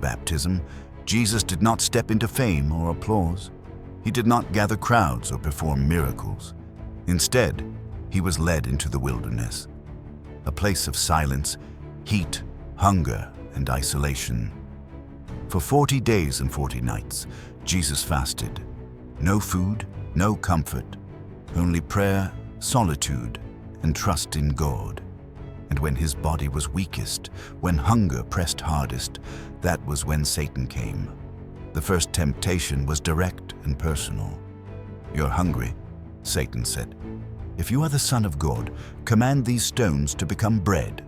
baptism, Jesus did not step into fame or applause. He did not gather crowds or perform miracles. Instead, he was led into the wilderness, a place of silence, heat, hunger, and isolation. For 40 days and 40 nights, Jesus fasted. No food, no comfort, only prayer, solitude, and trust in God. And when his body was weakest, when hunger pressed hardest, that was when Satan came. The first temptation was direct and personal. "You're hungry," Satan said. "If you are the Son of God, command these stones to become bread."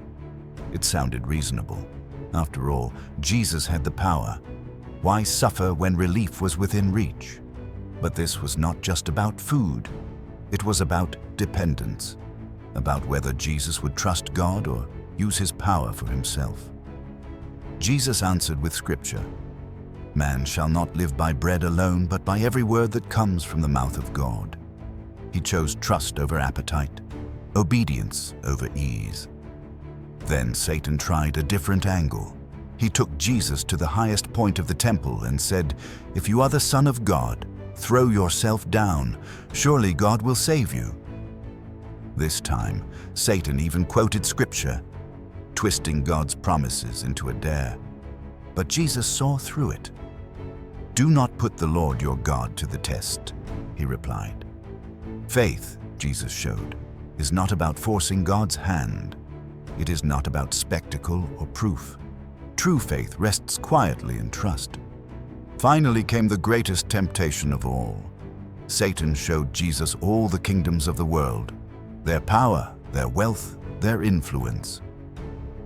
It sounded reasonable. After all, Jesus had the power. Why suffer when relief was within reach? But this was not just about food. It was about dependence, about whether Jesus would trust God or use his power for himself. Jesus answered with Scripture, "Man shall not live by bread alone, but by every word that comes from the mouth of God." He chose trust over appetite, obedience over ease. Then Satan tried a different angle. He took Jesus to the highest point of the temple and said, "If you are the Son of God, throw yourself down. Surely God will save you." This time, Satan even quoted Scripture, twisting God's promises into a dare. But Jesus saw through it. "Do not put the Lord your God to the test," he replied. Faith, Jesus showed, is not about forcing God's hand. It is not about spectacle or proof. True faith rests quietly in trust. Finally came the greatest temptation of all. Satan showed Jesus all the kingdoms of the world, their power, their wealth, their influence.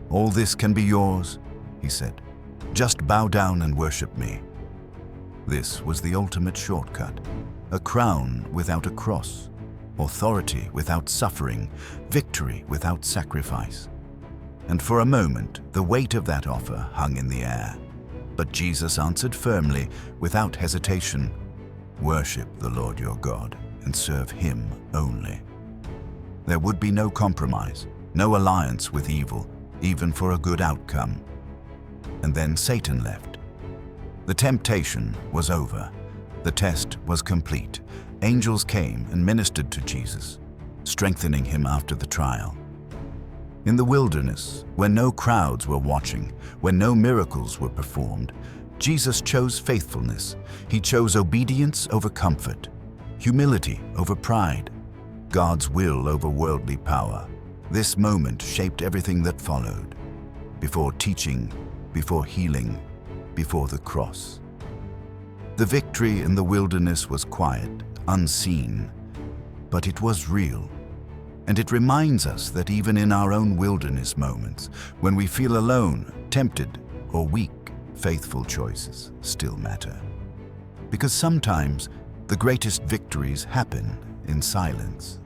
"All this can be yours," he said. "Just bow down and worship me." This was the ultimate shortcut. A crown without a cross, authority without suffering, victory without sacrifice. And for a moment, the weight of that offer hung in the air. But Jesus answered firmly, without hesitation, "Worship the Lord your God and serve him only." There would be no compromise, no alliance with evil, even for a good outcome. And then Satan left. The temptation was over. The test was complete. Angels came and ministered to Jesus, strengthening him after the trial. In the wilderness, when no crowds were watching, when no miracles were performed, Jesus chose faithfulness. He chose obedience over comfort, humility over pride, God's will over worldly power. This moment shaped everything that followed. Before teaching, before healing, before the cross. The victory in the wilderness was quiet, unseen, but it was real. And it reminds us that even in our own wilderness moments, when we feel alone, tempted, or weak, faithful choices still matter. Because sometimes the greatest victories happen in silence.